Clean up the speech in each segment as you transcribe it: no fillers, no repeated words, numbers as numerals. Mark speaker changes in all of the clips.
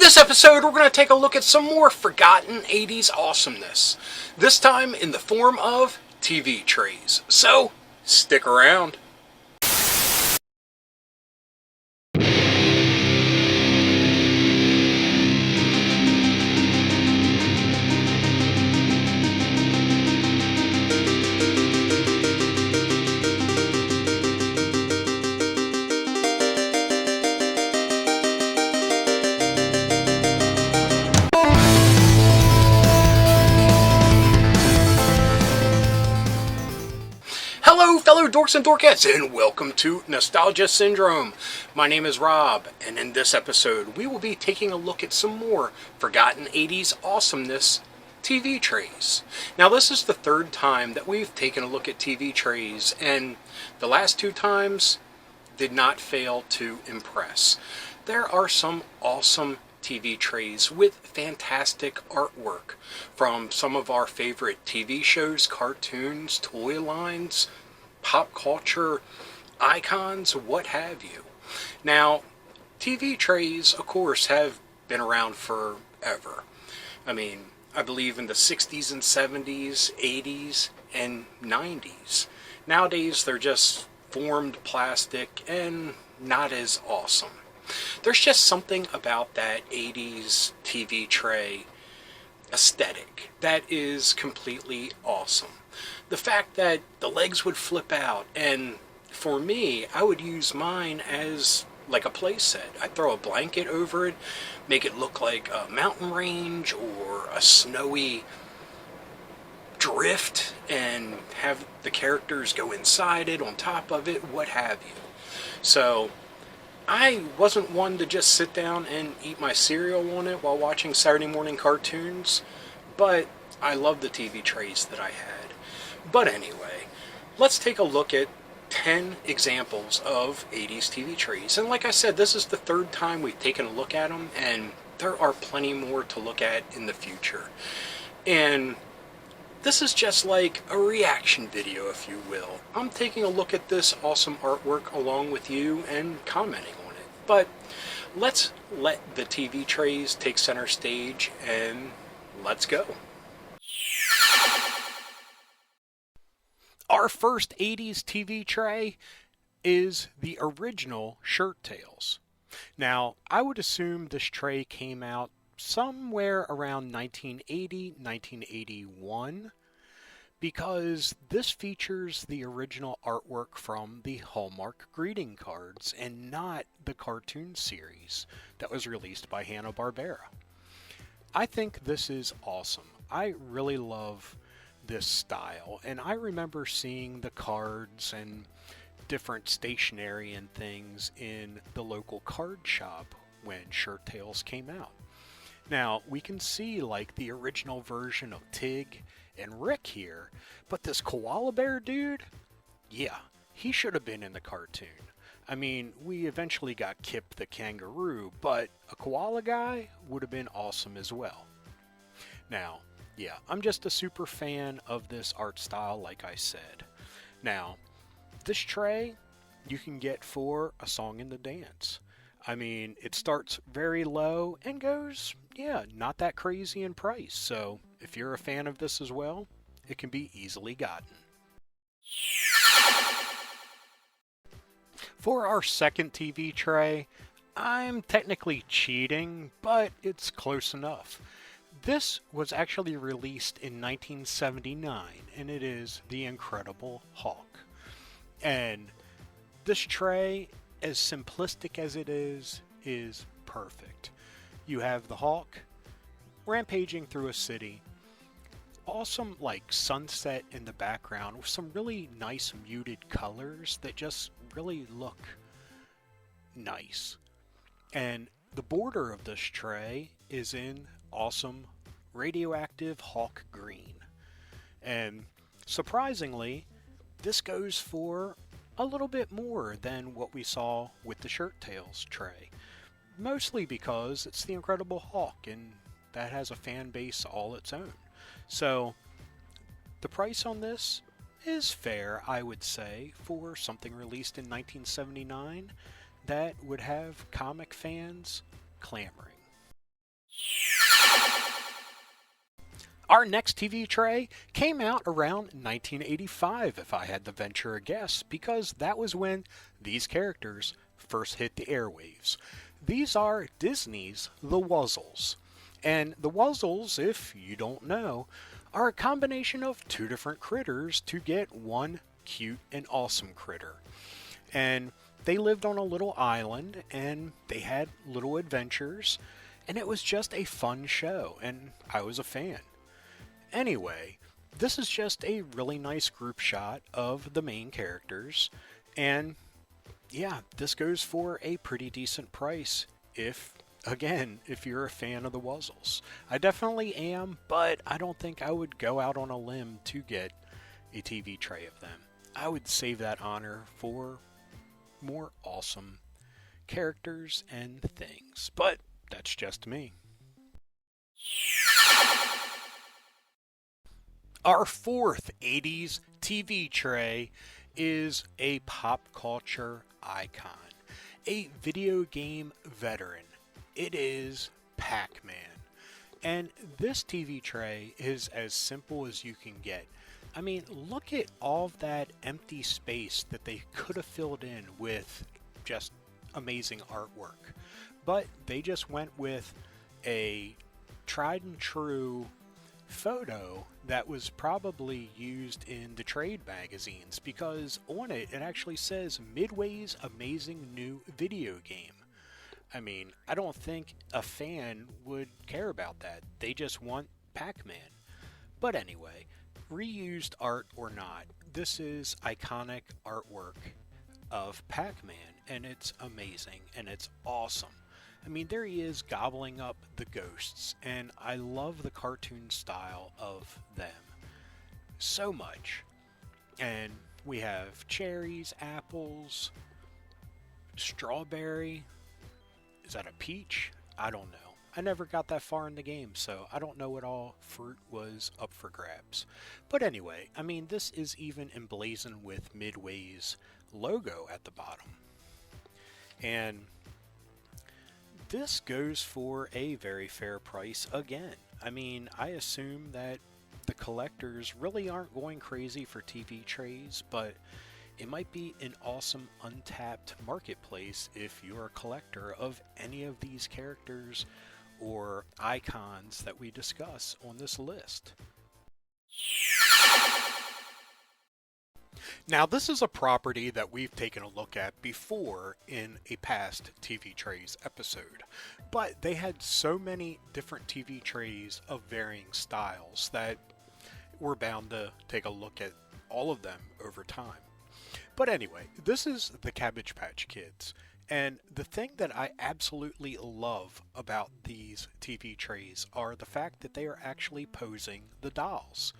Speaker 1: this episode, we're going to take a look at some more forgotten 80s awesomeness. This time in the form of TV trays. So, stick around. Hello fellow dorks and dorkettes, and welcome to Nostalgia Syndrome. My name is Rob, and in this episode we will be taking a look at some more forgotten 80s awesomeness TV trays. Now this is the third time that we've taken a look at TV trays, and the last two times did not fail to impress. There are some awesome TV trays with fantastic artwork from some of our favorite TV shows, cartoons, toy lines, pop culture icons, what have you. Now, TV trays, of course, have been around forever. I mean, I believe in the 60s and 70s, 80s, and 90s. Nowadays, they're just formed plastic and not as awesome. There's just something about that 80s TV tray aesthetic that is completely awesome. The fact that the legs would flip out, and for me, I would use mine as like a play set. I'd throw a blanket over it, make it look like a mountain range or a snowy drift, and have the characters go inside it, on top of it, what have you. So I wasn't one to just sit down and eat my cereal on it while watching Saturday morning cartoons, but I love the TV trays that I had. But anyway, let's take a look at 10 examples of 80s TV trays. And like I said, this is the third time we've taken a look at them, and there are plenty more to look at in the future. And this is just like a reaction video, if you will. I'm taking a look at this awesome artwork along with you and commenting on it. But let's let the TV trays take center stage, and let's go. Our first 80s TV tray is the original Shirt Tails. Now, I would assume this tray came out somewhere around 1980, 1981, because this features the original artwork from the Hallmark greeting cards and not the cartoon series that was released by Hanna-Barbera. I think this is awesome. I really love this style, and I remember seeing the cards and different stationery and things in the local card shop when Shirt Tails came out. Now, we can see like the original version of Tig and Rick here, but this koala bear dude, yeah, he should have been in the cartoon. I mean, we eventually got Kip the kangaroo, but a koala guy would have been awesome as well. Now, yeah, I'm just a super fan of this art style, like I said. Now, this tray you can get for a song and the dance. I mean, it starts very low and goes, yeah, not that crazy in price. So if you're a fan of this as well, it can be easily gotten. For our second TV tray, I'm technically cheating, but it's close enough. This was actually released in 1979, and it is The Incredible Hulk. And this tray, as simplistic as it is perfect. You have the Hulk rampaging through a city. Awesome like sunset in the background with some really nice muted colors that just really look nice. And the border of this tray is in awesome radioactive Hulk green. And surprisingly, this goes for a little bit more than what we saw with the Shirt Tails tray. Mostly because it's the Incredible Hulk, and that has a fan base all its own. So the price on this is fair, I would say, for something released in 1979 that would have comic fans clamoring. Our next TV tray came out around 1985, if I had to venture a guess, because that was when these characters first hit the airwaves. These are Disney's The Wuzzles. And the Wuzzles, if you don't know, are a combination of two different critters to get one cute and awesome critter. And they lived on a little island and they had little adventures, and it was just a fun show, and I was a fan. Anyway, this is just a really nice group shot of the main characters, and yeah, this goes for a pretty decent price if you're a fan of the Wuzzles. I definitely am, but I don't think I would go out on a limb to get a TV tray of them. I would save that honor for more awesome characters and things, but that's just me. Our fourth 80s TV tray is a pop culture icon, a video game veteran. It is Pac-Man. And this TV tray is as simple as you can get. I mean, look at all of that empty space that they could have filled in with just amazing artwork. But they just went with a tried and true photo that was probably used in the trade magazines, because on it actually says Midway's amazing new video game. I mean, I don't think a fan would care about that. They just want Pac-Man. But anyway, reused art or not, this is iconic artwork of Pac-Man, and it's amazing and it's awesome. I mean, there he is gobbling up the ghosts, and I love the cartoon style of them so much. And we have cherries, apples, strawberry. Is that a peach? I don't know. I never got that far in the game, so I don't know what all fruit was up for grabs. But anyway, I mean, this is even emblazoned with Midway's logo at the bottom. And this goes for a very fair price again. I mean, I assume that the collectors really aren't going crazy for TV trays, but it might be an awesome untapped marketplace if you're a collector of any of these characters or icons that we discuss on this list. Now, this is a property that we've taken a look at before in a past TV trays episode, but they had so many different TV trays of varying styles that we're bound to take a look at all of them over time. But anyway, this is the Cabbage Patch Kids, and the thing that I absolutely love about these TV trays are the fact that they are actually posing the dolls.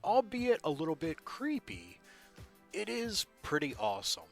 Speaker 1: Albeit a little bit creepy, it is pretty awesome.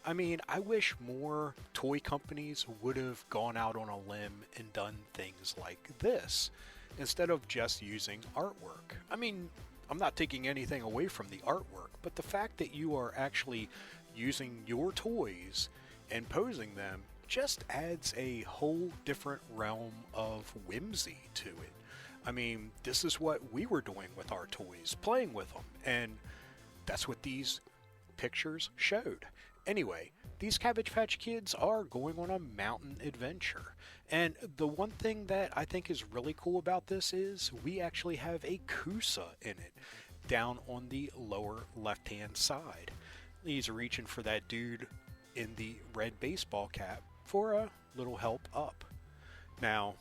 Speaker 1: I mean, I wish more toy companies would have gone out on a limb and done things like this instead of just using artwork. I mean, I'm not taking anything away from the artwork, but the fact that you are actually using your toys and posing them just adds a whole different realm of whimsy to it. I mean, this is what we were doing with our toys, playing with them, and that's what these pictures showed. Anyway, these Cabbage Patch Kids are going on a mountain adventure. And the one thing that I think is really cool about this is we actually have a Kusa in it down on the lower left hand side. He's reaching for that dude in the red baseball cap for a little help up. Now,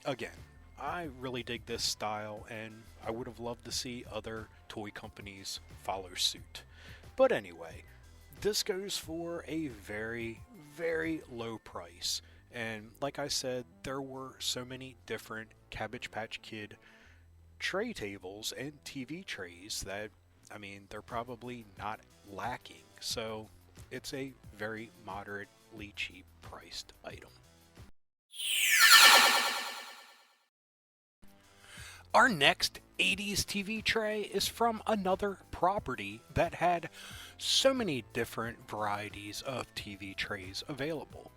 Speaker 1: again, I really dig this style, and I would have loved to see other toy companies follow suit. But anyway, this goes for a very, very low price. And like I said, there were so many different Cabbage Patch Kid tray tables and TV trays that, I mean, they're probably not lacking. So it's a very moderately cheap priced item. Our next 80s TV tray is from another property that had so many different varieties of TV trays available.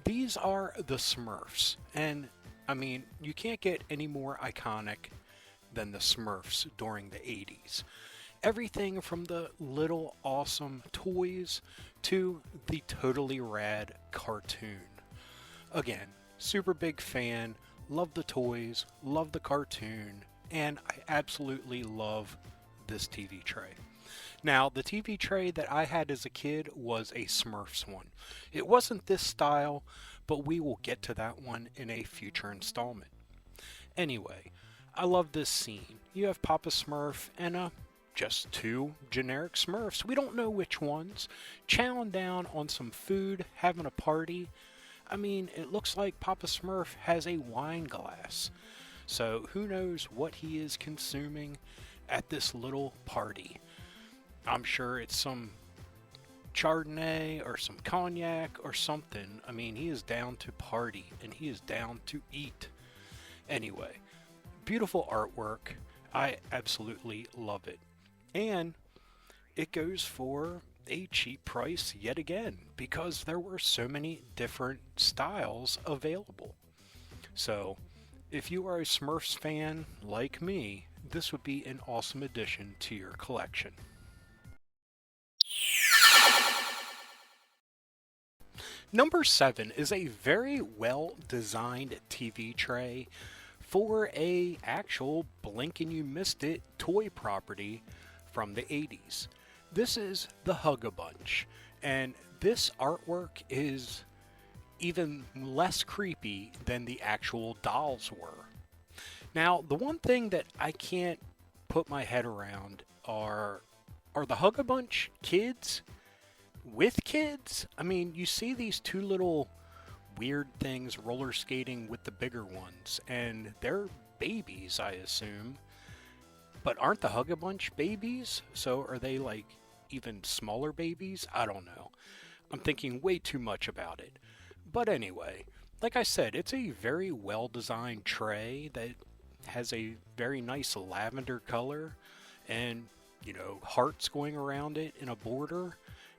Speaker 1: These are the Smurfs, and I mean, you can't get any more iconic than the Smurfs during the 80s. Everything from the little awesome toys to the totally rad cartoon. Again, super big fan, love the toys, love the cartoon, and I absolutely love this TV tray. Now, the TV tray that I had as a kid was a Smurfs one. It wasn't this style, but we will get to that one in a future installment. Anyway, I love this scene. You have Papa Smurf and just two generic Smurfs. We don't know which ones. Chowing down on some food, having a party. I mean, it looks like Papa Smurf has a wine glass. So who knows what he is consuming at this little party. I'm sure it's some Chardonnay or some cognac or something. I mean, he is down to party and he is down to eat. Anyway, beautiful artwork. I absolutely love it. And it goes for a cheap price yet again because there were so many different styles available. So, if you are a Smurfs fan like me, this would be an awesome addition to your collection. Number 7 is a very well designed TV tray for a actual blink and you missed it toy property from the 80s. This is the Hugga Bunch, and this artwork is even less creepy than the actual dolls were. Now, the one thing that I can't put my head around are the Hugga Bunch kids with kids? I mean, you see these two little weird things roller skating with the bigger ones, and they're babies, I assume. But aren't the Hugga Bunch babies? So are they like even smaller babies? I don't know. I'm thinking way too much about it. But anyway, like I said, it's a very well designed tray that has a very nice lavender color and, hearts going around it in a border.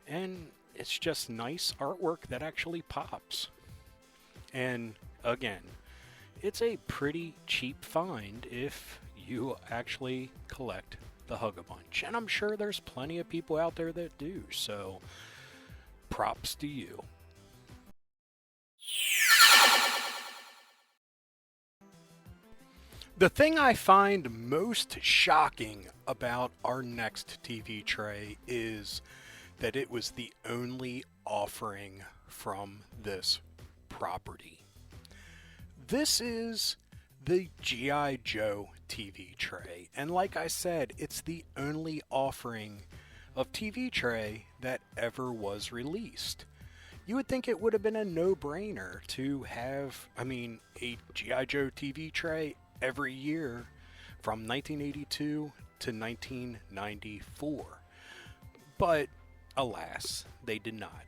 Speaker 1: And it's just nice artwork that actually pops. And again, it's a pretty cheap find if you actually collect the Hugga Bunch. And I'm sure there's plenty of people out there that do, so props to you. The thing I find most shocking about our next TV tray is that it was the only offering from this property. This is the G.I. Joe TV tray, and like I said, it's the only offering of TV tray that ever was released. You would think it would have been a no-brainer to have, a G.I. Joe TV tray every year from 1982 to 1994. But alas, they did not.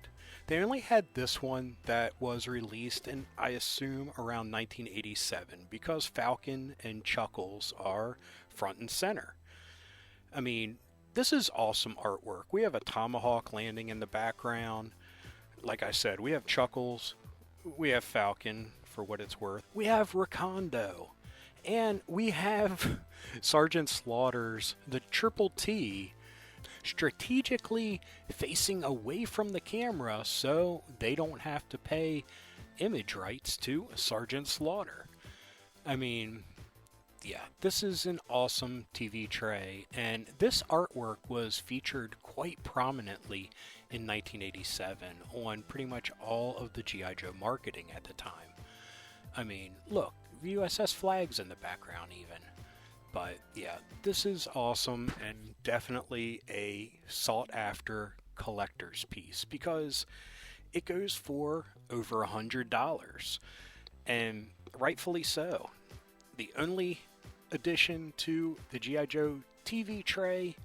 Speaker 1: They only had this one that was released in, I assume, around 1987 because Falcon and Chuckles are front and center. This is awesome artwork. We have a tomahawk landing in the background. Like I said, we have Chuckles, we have Falcon, for what it's worth. We have Rakondo, and we have Sergeant Slaughter's the Triple T strategically facing away from the camera so they don't have to pay image rights to Sergeant Slaughter. This is an awesome TV tray, and this artwork was featured quite prominently in 1987 on pretty much all of the G.I. Joe marketing at the time. Look, USS flags in the background even. But yeah, this is awesome and definitely a sought-after collector's piece because it goes for over $100, and rightfully so. The only addition to the G.I. Joe TV tray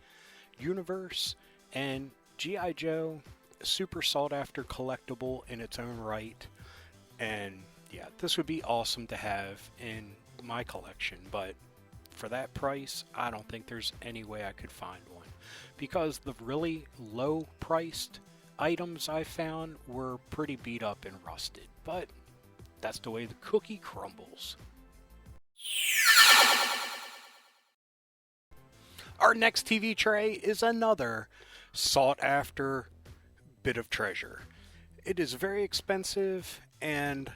Speaker 1: universe, and G.I. Joe, super sought-after collectible in its own right. And yeah, this would be awesome to have in my collection, but for that price, I don't think there's any way I could find one, because the really low priced items I found were pretty beat up and rusted, but that's the way the cookie crumbles. Our next TV tray is another sought after bit of treasure. It is very expensive and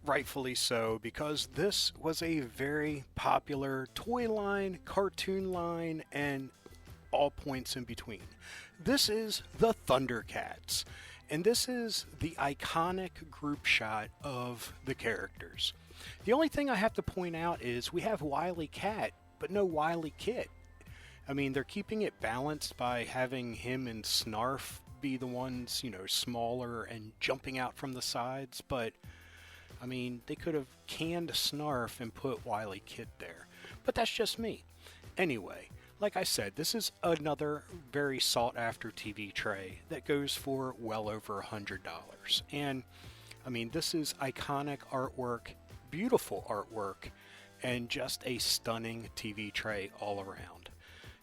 Speaker 1: rightfully so because this was a very popular toy line, cartoon line, and all points in between. This is the Thundercats, and this is the iconic group shot of the characters. The only thing I have to point out is we have Wily Cat, but no Wily Kit. I mean, they're keeping it balanced by having him and Snarf be the ones, smaller and jumping out from the sides, but I mean, they could have canned Snarf and put Wily Kit there. But that's just me. Anyway, like I said, this is another very sought after TV tray that goes for well over $100. And I mean, this is iconic artwork, beautiful artwork, and just a stunning TV tray all around.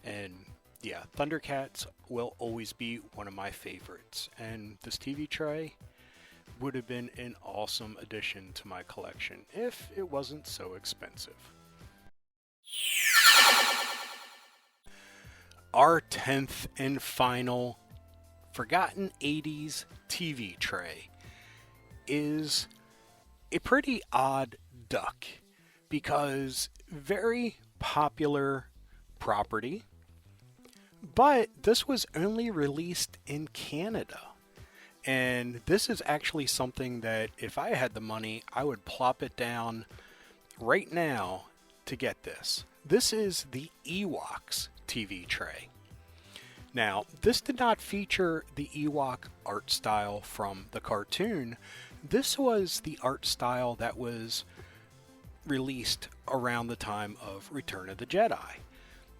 Speaker 1: And yeah, Thundercats will always be one of my favorites. And this TV tray would have been an awesome addition to my collection if it wasn't so expensive. Our 10th and final Forgotten 80s TV tray is a pretty odd duck because very popular property, but this was only released in Canada. And this is actually something that if I had the money, I would plop it down right now to get this. This is the Ewoks TV tray. Now, this did not feature the Ewok art style from the cartoon. This was the art style that was released around the time of Return of the Jedi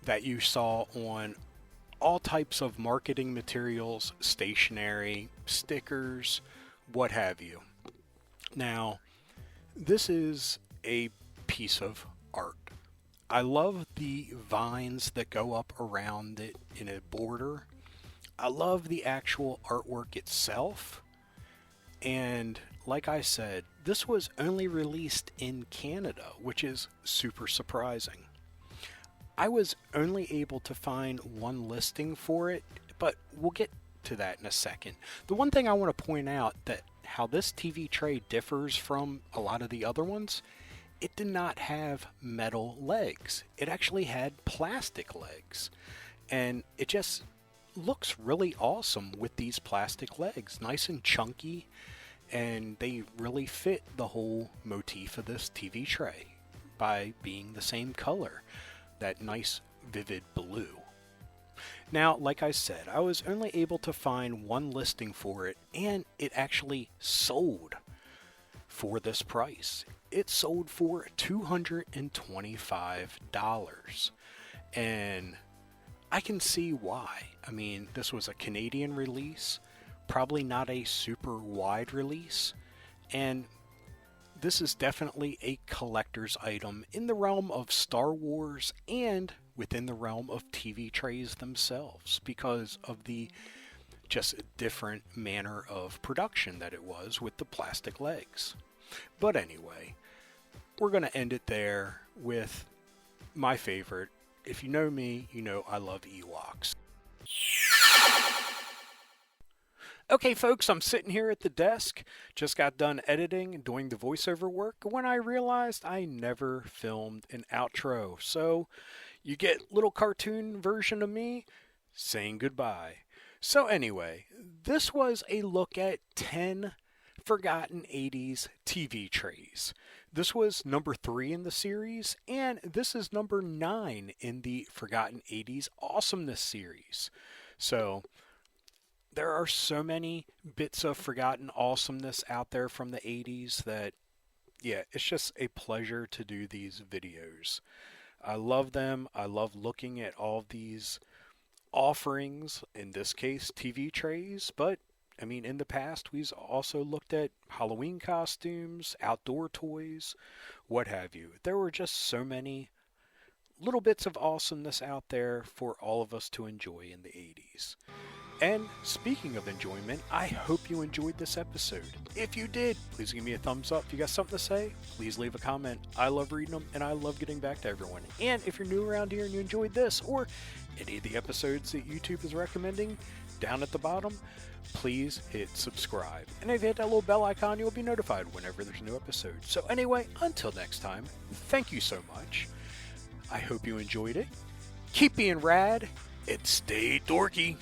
Speaker 1: that you saw on all types of marketing materials, stationery, stickers, what have you. Now, this is a piece of art. I love the vines that go up around it in a border. I love the actual artwork itself. And like I said, this was only released in Canada, which is super surprising. I was only able to find one listing for it, but we'll get to that in a second. The one thing I want to point out that how this TV tray differs from a lot of the other ones, it did not have metal legs. It actually had plastic legs. And it just looks really awesome with these plastic legs. Nice and chunky, and they really fit the whole motif of this TV tray by being the same color. That nice vivid blue. Now, like I said, I was only able to find one listing for it, and it actually sold for this price. It sold for $225. And I can see why. I mean, this was a Canadian release, probably not a super wide release, and this is definitely a collector's item in the realm of Star Wars and within the realm of TV trays themselves because of the just different manner of production that it was with the plastic legs. But anyway, we're going to end it there with my favorite. If you know me, you know I love Ewoks. Okay, folks, I'm sitting here at the desk. Just got done editing and doing the voiceover work when I realized I never filmed an outro. So you get little cartoon version of me saying goodbye. So anyway, this was a look at 10 forgotten 80s TV trays. This was number 3 in the series, and this is number 9 in the Forgotten 80s Awesomeness series. So there are so many bits of forgotten awesomeness out there from the 80s that, yeah, it's just a pleasure to do these videos. I love them. I love looking at all of these offerings, in this case, TV trays, but I mean, in the past, we've also looked at Halloween costumes, outdoor toys, what have you. There were just so many little bits of awesomeness out there for all of us to enjoy in the 80s. And speaking of enjoyment, I hope you enjoyed this episode. If you did, please give me a thumbs up. If you got something to say, please leave a comment. I love reading them, and I love getting back to everyone. And if you're new around here and you enjoyed this, or any of the episodes that YouTube is recommending, down at the bottom, please hit subscribe. And if you hit that little bell icon, you'll be notified whenever there's a new episode. So anyway, until next time, thank you so much. I hope you enjoyed it. Keep being rad, and stay dorky.